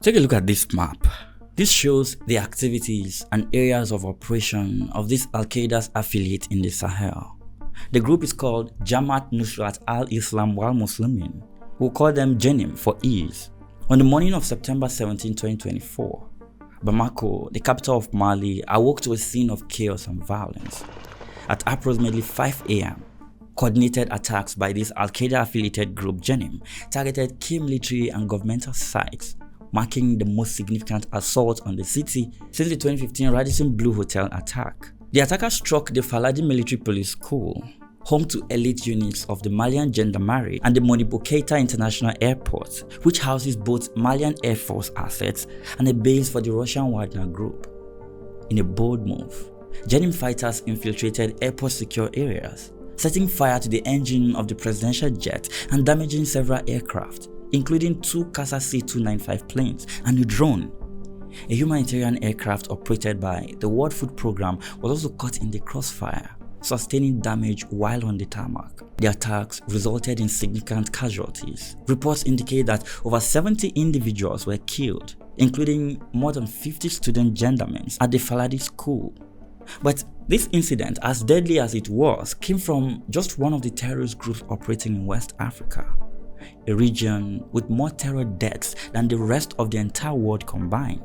Take a look at this map. This shows the activities and areas of operation of this Al-Qaeda's affiliate in the Sahel. The group is called Jamaat Nusrat al-Islam wal Muslimin. We'll call them JNIM for ease. On the morning of September 17, 2024, Bamako, the capital of Mali, awoke to a scene of chaos and violence. At approximately 5 a.m., coordinated attacks by this Al-Qaeda affiliated group JNIM targeted key military and governmental sites, marking the most significant assault on the city since the 2015 Radisson Blu Hotel attack. The attackers struck the Faladi Military Police School, home to elite units of the Malian Gendarmerie, and the Modibo Keita International Airport, which houses both Malian Air Force assets and a base for the Russian Wagner Group. In a bold move, JNIM fighters infiltrated airport secure areas, setting fire to the engine of the presidential jet and damaging several aircraft, including 2 Casa C-295 planes and a drone. A humanitarian aircraft operated by the World Food Programme was also caught in the crossfire, sustaining damage while on the tarmac. The attacks resulted in significant casualties. Reports indicate that over 70 individuals were killed, including more than 50 student gendarmes at the Faladi school. But this incident, as deadly as it was, came from just one of the terrorist groups operating in West Africa, a region with more terror deaths than the rest of the entire world combined.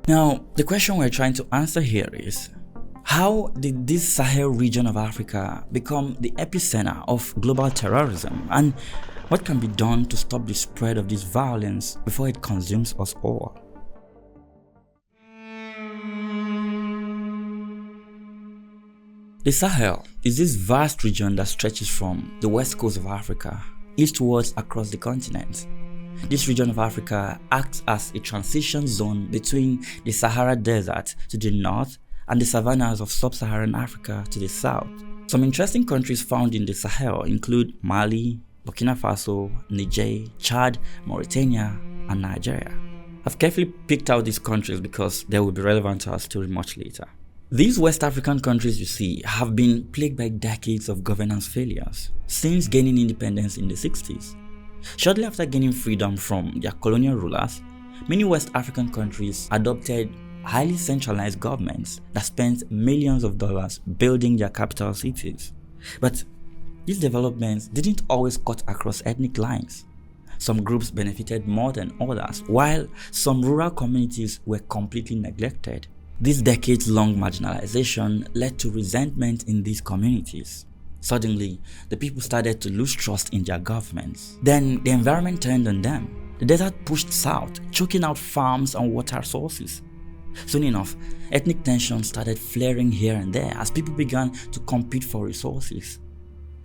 Now, the question we're trying to answer here is, how did this Sahel region of Africa become the epicenter of global terrorism, and what can be done to stop the spread of this violence before it consumes us all? The Sahel is this vast region that stretches from the west coast of Africa eastwards across the continent. This region of Africa acts as a transition zone between the Sahara Desert to the north and the savannas of sub-Saharan Africa to the south. Some interesting countries found in the Sahel include Mali, Burkina Faso, Niger, Chad, Mauritania, and Nigeria. I've carefully picked out these countries because they will be relevant to our story much later. These West African countries you see have been plagued by decades of governance failures since gaining independence in the 60s. Shortly after gaining freedom from their colonial rulers, many West African countries adopted highly centralized governments that spent millions of dollars building their capital cities. But these developments didn't always cut across ethnic lines. Some groups benefited more than others, while some rural communities were completely neglected. This decades-long marginalization led to resentment in these communities. Suddenly, the people started to lose trust in their governments. Then the environment turned on them. The desert pushed south, choking out farms and water sources. Soon enough, ethnic tensions started flaring here and there as people began to compete for resources.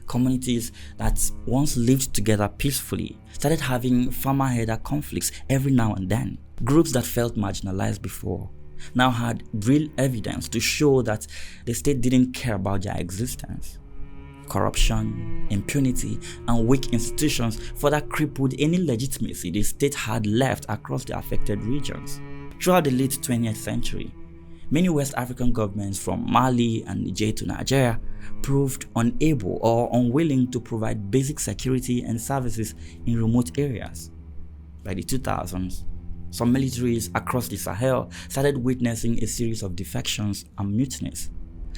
Communities that once lived together peacefully started having farmer-herder conflicts every now and then. Groups that felt marginalized before now had real evidence to show that the state didn't care about their existence. Corruption, impunity, and weak institutions further crippled any legitimacy the state had left across the affected regions. Throughout the late 20th century, many West African governments from Mali and Niger to Nigeria proved unable or unwilling to provide basic security and services in remote areas. By the 2000s, some militaries across the Sahel started witnessing a series of defections and mutinies.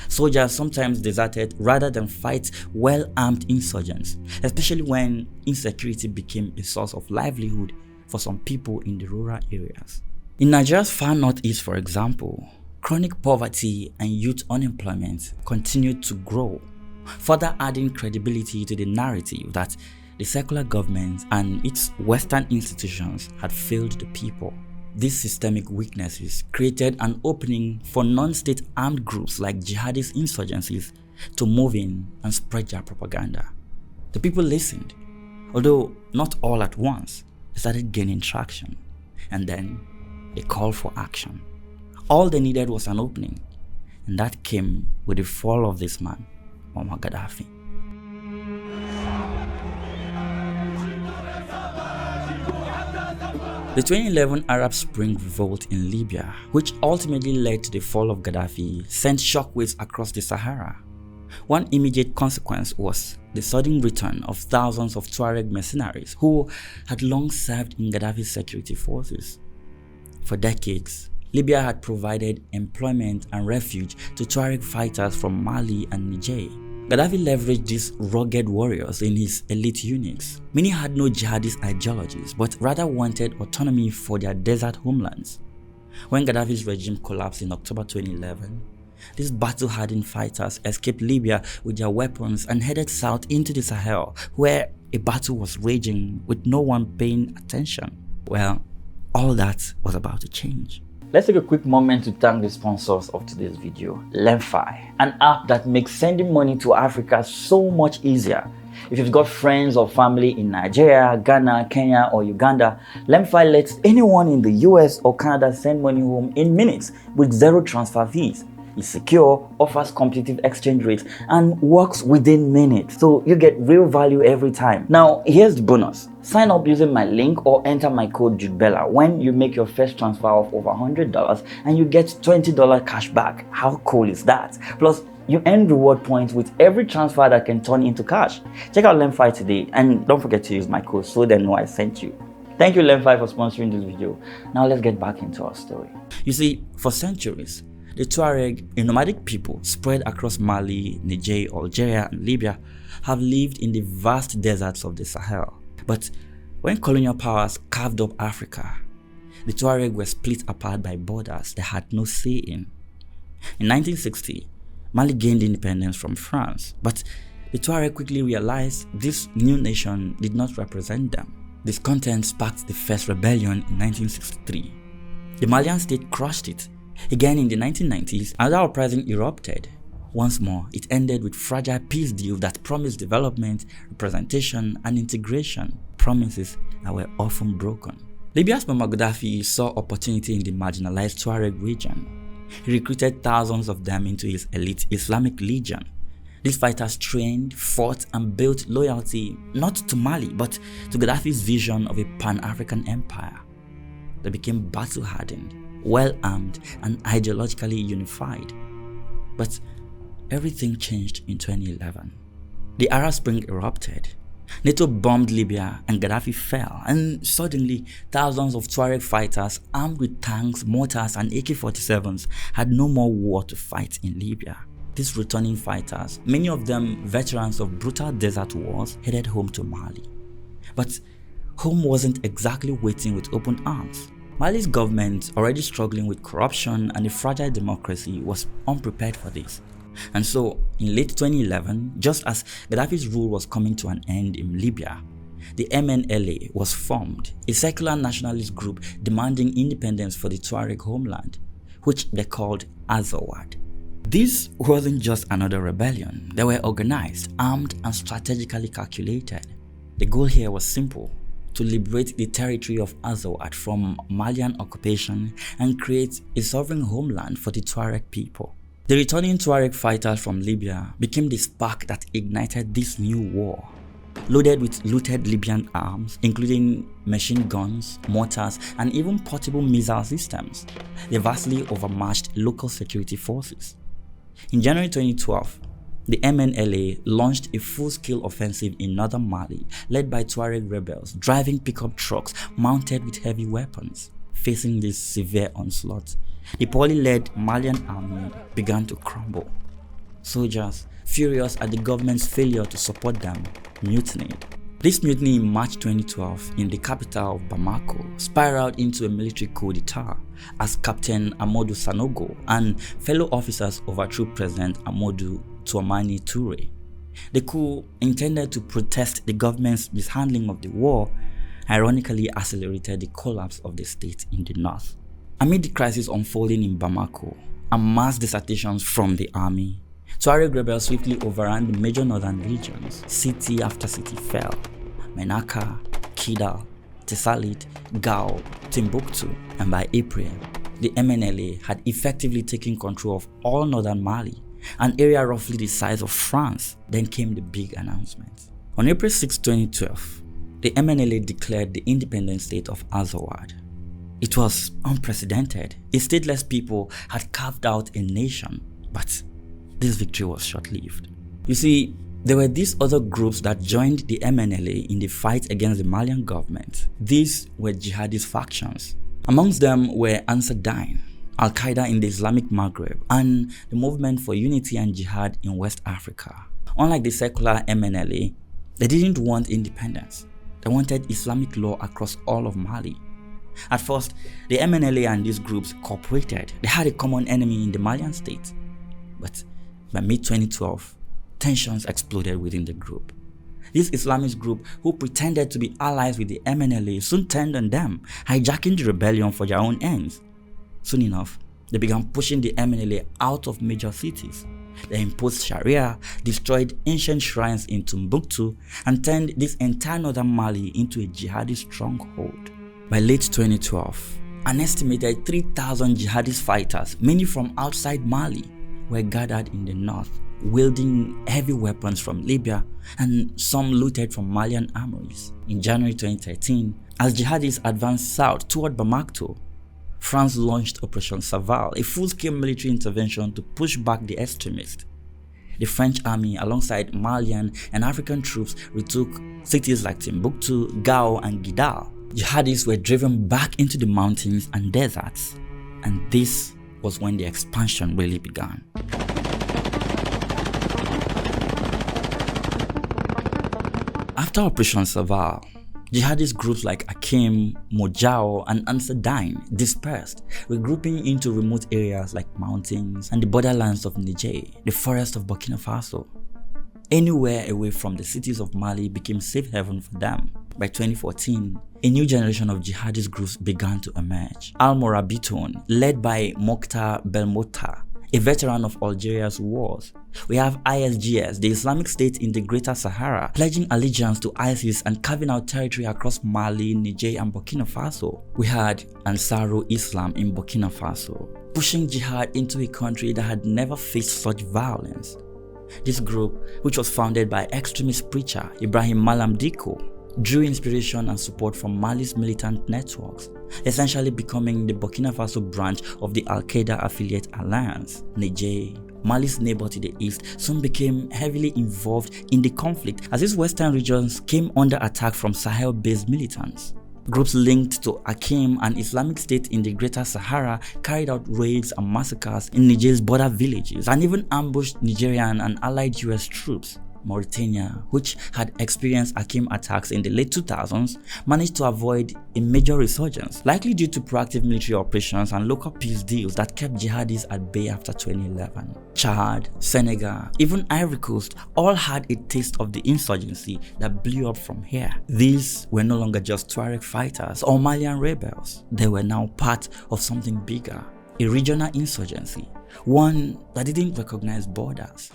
Soldiers sometimes deserted rather than fight well-armed insurgents, especially when insecurity became a source of livelihood for some people in the rural areas. In Nigeria's far northeast, for example, chronic poverty and youth unemployment continued to grow, further adding credibility to the narrative that the secular government and its Western institutions had failed the people. These systemic weaknesses created an opening for non-state armed groups like Jihadist insurgencies to move in and spread their propaganda. The people listened, although not all at once. They started gaining traction, and then a call for action. All they needed was an opening, and that came with the fall of this man, Muammar Gaddafi. The 2011 Arab Spring revolt in Libya, which ultimately led to the fall of Gaddafi, sent shockwaves across the Sahara. One immediate consequence was the sudden return of thousands of Tuareg mercenaries who had long served in Gaddafi's security forces. For decades, Libya had provided employment and refuge to Tuareg fighters from Mali and Niger. Gaddafi leveraged these rugged warriors in his elite units. Many had no jihadist ideologies, but rather wanted autonomy for their desert homelands. When Gaddafi's regime collapsed in October 2011, these battle-hardened fighters escaped Libya with their weapons and headed south into the Sahel, where a battle was raging with no one paying attention. Well, all that was about to change. Let's take a quick moment to thank the sponsors of today's video, LemFi, an app that makes sending money to Africa so much easier. If you've got friends or family in Nigeria, Ghana, Kenya, or Uganda, LemFi lets anyone in the US or Canada send money home in minutes with zero transfer fees. It's secure, offers competitive exchange rates, and works within minutes, so you get real value every time. Now, here's the bonus. Sign up using my link or enter my code JUDEBELA when you make your first transfer of over $100 and you get $20 cash back. How cool is that? Plus, you earn reward points with every transfer that can turn into cash. Check out LemFi today and don't forget to use my code so they know I sent you. Thank you LemFi for sponsoring this video. Now let's get back into our story. You see, for centuries, the Tuareg, a nomadic people spread across Mali, Niger, Algeria, and Libya, have lived in the vast deserts of the Sahel. But when colonial powers carved up Africa, the Tuareg were split apart by borders they had no say in. In 1960, Mali gained independence from France, but the Tuareg quickly realized this new nation did not represent them. Discontent sparked the first rebellion in 1963. The Malian state crushed it. Again in the 1990s, another uprising erupted. Once more, it ended with fragile peace deals that promised development, representation, and integration, promises that were often broken. Libya's Muammar Gaddafi saw opportunity in the marginalized Tuareg region. He recruited thousands of them into his elite Islamic Legion. These fighters trained, fought, and built loyalty not to Mali, but to Gaddafi's vision of a Pan-African empire. They became battle-hardened, well-armed, and ideologically unified. But everything changed in 2011. The Arab Spring erupted. NATO bombed Libya and Gaddafi fell, and suddenly thousands of Tuareg fighters armed with tanks, mortars, and AK-47s had no more war to fight in Libya. These returning fighters, many of them veterans of brutal desert wars, headed home to Mali. But home wasn't exactly waiting with open arms. Mali's government, already struggling with corruption and a fragile democracy, was unprepared for this. And so, in late 2011, just as Gaddafi's rule was coming to an end in Libya, the MNLA was formed, a secular nationalist group demanding independence for the Tuareg homeland, which they called Azawad. This wasn't just another rebellion. They were organized, armed, and strategically calculated. The goal here was simple: to liberate the territory of Azawad from Malian occupation and create a sovereign homeland for the Tuareg people. The returning Tuareg fighters from Libya became the spark that ignited this new war. Loaded with looted Libyan arms, including machine guns, mortars, and even portable missile systems, they vastly overmatched local security forces. In January 2012, the MNLA launched a full-scale offensive in northern Mali, led by Tuareg rebels driving pickup trucks mounted with heavy weapons. Facing this severe onslaught, the poorly led Malian army began to crumble. Soldiers, furious at the government's failure to support them, mutinied. This mutiny in March 2012 in the capital of Bamako spiraled into a military coup d'etat as Captain Amadou Sanogo and fellow officers overthrew President Amadou Toumani Touré. The coup, intended to protest the government's mishandling of the war, ironically accelerated the collapse of the state in the north. Amid the crisis unfolding in Bamako and mass desertions from the army, Tuareg rebels swiftly overran the major northern regions. City after city fell: Menaka, Kidal, Tessalit, Gao, Timbuktu, and by April, the MNLA had effectively taken control of all northern Mali, an area roughly the size of France. Then came the big announcement. On April 6, 2012, the MNLA declared the independent state of Azawad. It was unprecedented. A stateless people had carved out a nation, but this victory was short-lived. You see, There were these other groups that joined the MNLA in the fight against the Malian government. These were jihadist factions. Amongst them were Ansar Dine, Al-Qaeda in the Islamic Maghreb, and the Movement for Unity and Jihad in West Africa. Unlike the secular MNLA, they didn't want independence. They wanted Islamic law across all of Mali. At first, the MNLA and these groups cooperated. They had a common enemy in the Malian state. But by mid-2012, tensions exploded within the group. This Islamist group, who pretended to be allies with the MNLA, soon turned on them, hijacking the rebellion for their own ends. Soon enough, they began pushing the MNLA out of major cities. They imposed Sharia, destroyed ancient shrines in Timbuktu, and turned this entire northern Mali into a jihadist stronghold. By late 2012, an estimated 3,000 jihadist fighters, many from outside Mali, were gathered in the north, wielding heavy weapons from Libya and some looted from Malian armories. In January 2013, as jihadists advanced south toward Bamako, France launched Operation Sahel, a full-scale military intervention to push back the extremists. The French army, alongside Malian and African troops, retook cities like Timbuktu, Gao, and Gidal. Jihadists were driven back into the mountains and deserts, and this was when the expansion really began. After Operation Sahel, jihadist groups like Akim, Mojao, and Ansar Dine dispersed, regrouping into remote areas like mountains and the borderlands of Niger, the forest of Burkina Faso. Anywhere away from the cities of Mali became safe haven for them. By 2014, a new generation of jihadist groups began to emerge. Al-Morabitoun, led by Mokhtar Belmokhtar, a veteran of Algeria's wars. We have ISGS, the Islamic State in the Greater Sahara, pledging allegiance to ISIS and carving out territory across Mali, Niger, and Burkina Faso. We had Ansarul Islam in Burkina Faso, pushing jihad into a country that had never faced such violence. This group, which was founded by extremist preacher Ibrahim Malam Dicko, drew inspiration and support from Mali's militant networks, essentially becoming the Burkina Faso branch of the Al-Qaeda affiliate alliance. Niger, Mali's neighbor to the east, soon became heavily involved in the conflict as its western regions came under attack from Sahel-based militants. Groups linked to Akim and Islamic State in the Greater Sahara carried out raids and massacres in Niger's border villages and even ambushed Nigerian and allied US troops. Mauritania, which had experienced Akim attacks in the late 2000s, managed to avoid a major resurgence, likely due to proactive military operations and local peace deals that kept jihadis at bay after 2011. Chad, Senegal, even Ivory Coast all had a taste of the insurgency that blew up from here. These were no longer just Tuareg fighters or Malian rebels. They were now part of something bigger, a regional insurgency, one that didn't recognize borders.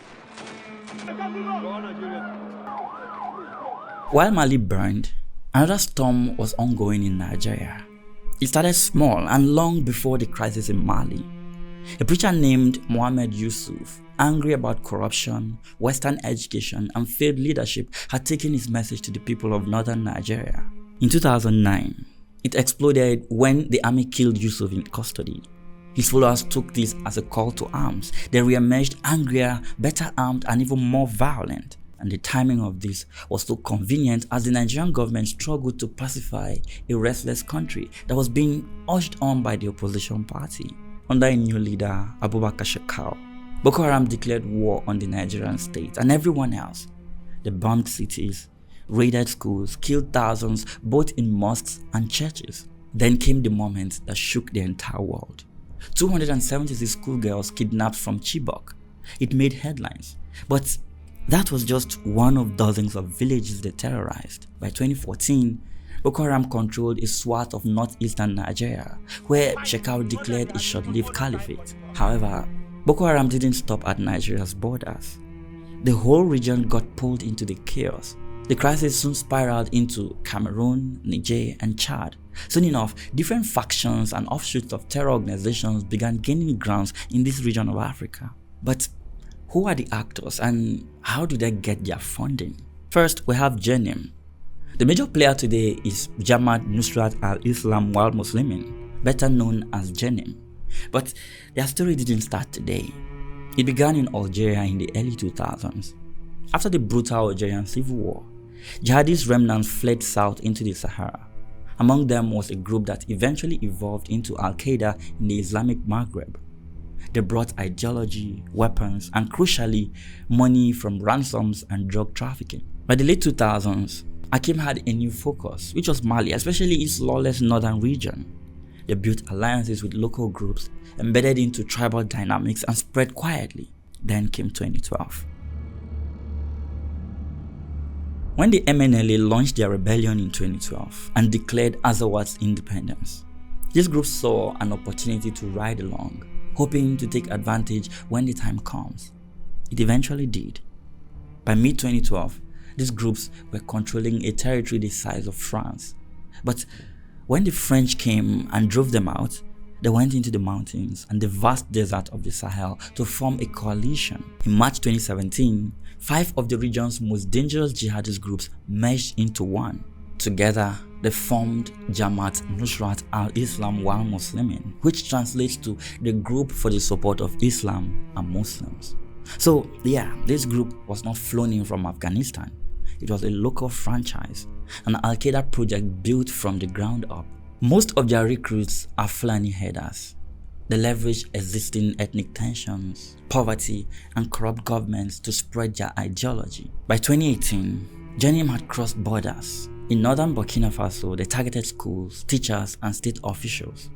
While Mali burned, another storm was ongoing in Nigeria. It started small and long before the crisis in Mali. A preacher named Mohammed Yusuf, angry about corruption, Western education, and failed leadership, had taken his message to the people of northern Nigeria. In 2009, it exploded when the army killed Yusuf in custody. His followers took this as a call to arms. They re-emerged angrier, better armed, and even more violent. And the timing of this was so convenient as the Nigerian government struggled to pacify a restless country that was being urged on by the opposition party. Under a new leader, Abubakar Shekau, Boko Haram declared war on the Nigerian state and everyone else. They bombed cities, raided schools, killed thousands both in mosques and churches. Then came the moment that shook the entire world. 276 schoolgirls kidnapped from Chibok. It made headlines, but that was just one of dozens of villages they terrorized. By 2014, Boko Haram controlled a swath of northeastern Nigeria, where Shekau declared a short-lived caliphate. However, Boko Haram didn't stop at Nigeria's borders. The whole region got pulled into the chaos. The crisis soon spiraled into Cameroon, Niger, and Chad. Soon enough, different factions and offshoots of terror organizations began gaining grounds in this region of Africa. But who are the actors and how do they get their funding? First, we have JNIM. The major player today is Jamaat Nusrat al-Islam wal Muslimin, better known as JNIM. But their story didn't start today. It began in Algeria in the early 2000s. After the brutal Algerian civil war, jihadist remnants fled south into the Sahara. Among them was a group that eventually evolved into Al-Qaeda in the Islamic Maghreb. They brought ideology, weapons, and crucially, money from ransoms and drug trafficking. By the late 2000s, Hakim had a new focus, which was Mali, especially its lawless northern region. They built alliances with local groups, embedded into tribal dynamics, and spread quietly. Then came 2012. When the MNLA launched their rebellion in 2012 and declared Azawad's independence, this group saw an opportunity to ride along, hoping to take advantage when the time comes. It eventually did. By mid-2012, these groups were controlling a territory the size of France. But when the French came and drove them out, they went into the mountains and the vast desert of the Sahel to form a coalition. In March 2017, 5 of the region's most dangerous jihadist groups merged into one. Together, they formed Jamaat Nusrat al-Islam wal Muslimin, which translates to the Group for the Support of Islam and Muslims. So yeah, this group was not flown in from Afghanistan. It was a local franchise, an Al-Qaeda project built from the ground up. Most of their recruits are Fulani headers. They leverage existing ethnic tensions, poverty, and corrupt governments to spread their ideology. By 2018, JNIM had crossed borders. In northern Burkina Faso, they targeted schools, teachers, and state officials.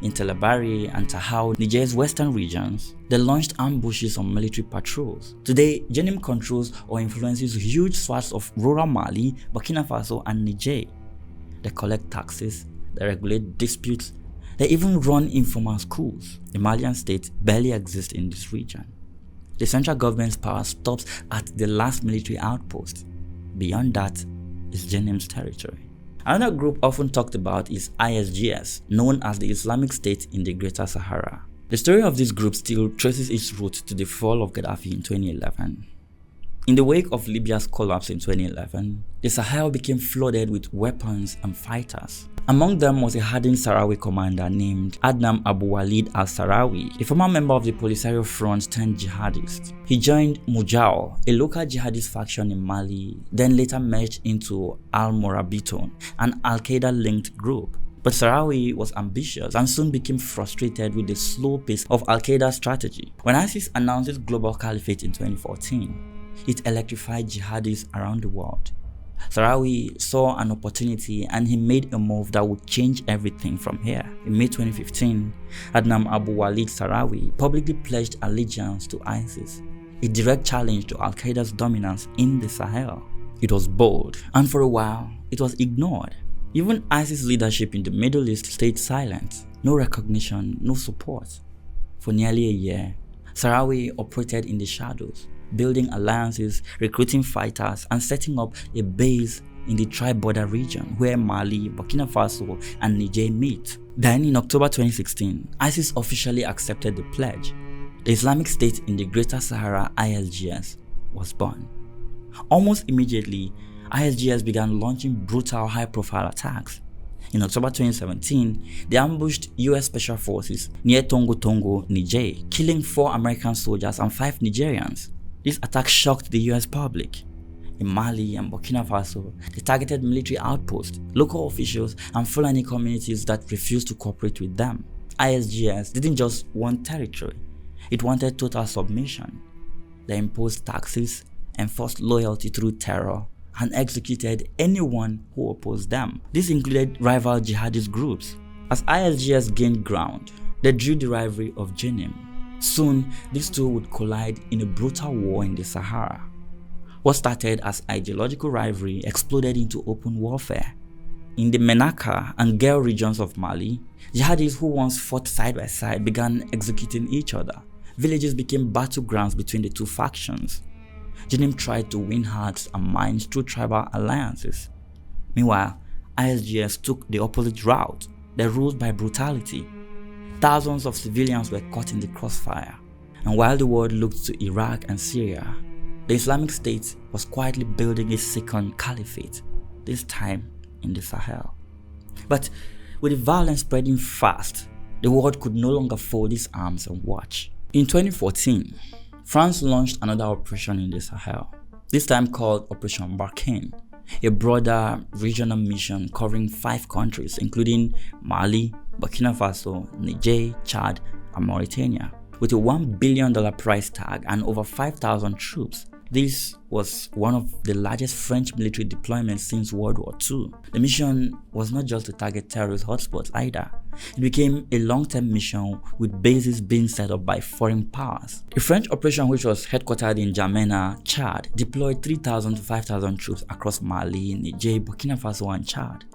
In Telebari and Tahau, Niger's western regions, they launched ambushes on military patrols. Today, JNIM controls or influences huge swaths of rural Mali, Burkina Faso, and Niger. They collect taxes, they regulate disputes, they even run informal schools. The Malian state barely exists in this region. The central government's power stops at the last military outpost. Beyond that is JNIM's territory. Another group often talked about is ISGS, known as the Islamic State in the Greater Sahara. The story of this group still traces its roots to the fall of Gaddafi in 2011. In the wake of Libya's collapse in 2011, the Sahel became flooded with weapons and fighters. Among them was a hardened Sahrawi commander named Adnam Abu Walid al-Sahrawi, a former member of the Polisario Front turned jihadist. He joined Mujao, a local jihadist faction in Mali, then later merged into Al-Morabiton, an Al-Qaeda-linked group. But Sahrawi was ambitious and soon became frustrated with the slow pace of Al-Qaeda's strategy. When ISIS announced its global caliphate in 2014, it electrified jihadists around the world. Sahrawi saw an opportunity and he made a move that would change everything from here. In May 2015, Adnam Abu Walid Sahrawi publicly pledged allegiance to ISIS, a direct challenge to Al-Qaeda's dominance in the Sahel. It was bold, and for a while, it was ignored. Even ISIS leadership in the Middle East stayed silent. No recognition, no support. For nearly a year, Sahrawi operated in the shadows, building alliances, recruiting fighters, and setting up a base in the tri-border region where Mali, Burkina Faso, and Niger meet. Then in October 2016, ISIS officially accepted the pledge. The Islamic State in the Greater Sahara, ISGS, was born. Almost immediately, ISGS began launching brutal high-profile attacks. In October 2017, they ambushed US Special Forces near Tongo, Niger, killing 4 American soldiers and 5 Nigerians. This attack shocked the US public. In Mali and Burkina Faso, they targeted military outposts, local officials, and Fulani communities that refused to cooperate with them. ISGS didn't just want territory, it wanted total submission. They imposed taxes, enforced loyalty through terror, and executed anyone who opposed them. This included rival jihadist groups. As ISGS gained ground, they drew the rivalry of JNIM. Soon, these two would collide in a brutal war in the Sahara. What started as ideological rivalry exploded into open warfare. In the Menaka and Gao regions of Mali, jihadists who once fought side by side began executing each other. Villages became battlegrounds between the two factions. JNIM tried to win hearts and minds through tribal alliances. Meanwhile, ISGS took the opposite route. They ruled by brutality. Thousands of civilians were caught in the crossfire. And while the world looked to Iraq and Syria, the Islamic State was quietly building a second caliphate, this time in the Sahel. But with the violence spreading fast, the world could no longer fold its arms and watch. In 2014, France launched another operation in the Sahel. this time called Operation Barkhane, a broader regional mission covering 5 countries including Mali, Burkina Faso, Niger, Chad, and Mauritania. With a $1 billion price tag and over 5,000 troops, this was one of the largest French military deployments since World War II. The mission was not just to target terrorist hotspots either. It became a long-term mission with bases being set up by foreign powers. The French operation, which was headquartered in N'Djamena, Chad, deployed 3,000 to 5,000 troops across Mali, Niger, Burkina Faso, and Chad.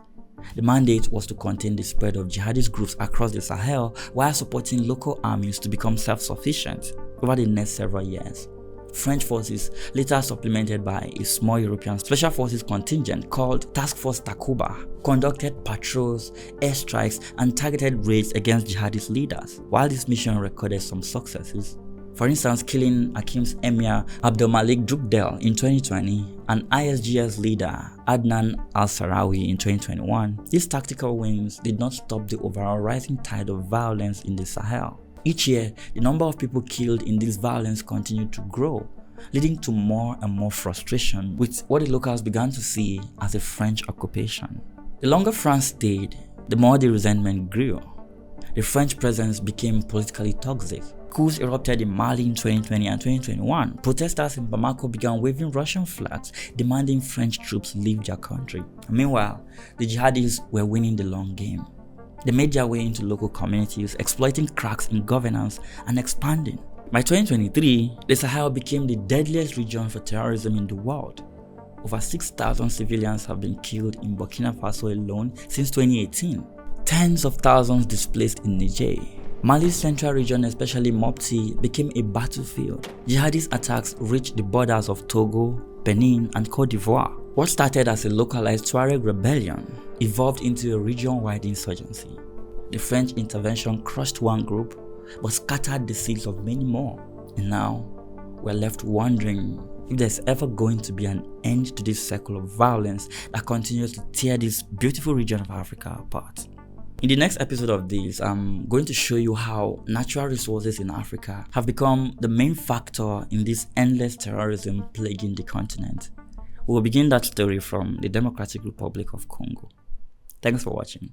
The mandate was to contain the spread of jihadist groups across the Sahel while supporting local armies to become self-sufficient over the next several years. French forces, later supplemented by a small European special forces contingent called Task Force Takuba, conducted patrols, airstrikes, and targeted raids against jihadist leaders. While this mission recorded some successes, for instance killing Hakim's emir Abdelmalik Drukdel in 2020 and ISGS leader Adnan al-Sarawi in 2021, these tactical wins did not stop the overall rising tide of violence in the Sahel. Each year, the number of people killed in this violence continued to grow, leading to more and more frustration with what the locals began to see as a French occupation. The longer France stayed, the more the resentment grew. The French presence became politically toxic. Coups erupted in Mali in 2020 and 2021. Protesters in Bamako began waving Russian flags, demanding French troops leave their country. Meanwhile, the jihadists were winning the long game. They made their way into local communities, exploiting cracks in governance and expanding. By 2023, the Sahel became the deadliest region for terrorism in the world. Over 6,000 civilians have been killed in Burkina Faso alone since 2018. Tens of thousands displaced in Niger. Mali's central region, especially Mopti, became a battlefield. Jihadist attacks reached the borders of Togo, Benin, and Cote d'Ivoire. What started as a localized Tuareg rebellion evolved into a region-wide insurgency. The French intervention crushed one group, but scattered the seeds of many more. And now, we're left wondering if there's ever going to be an end to this cycle of violence that continues to tear this beautiful region of Africa apart. In the next episode of this, I'm going to show you how natural resources in Africa have become the main factor in this endless terrorism plaguing the continent. We will begin that story from the Democratic Republic of Congo. Thanks for watching.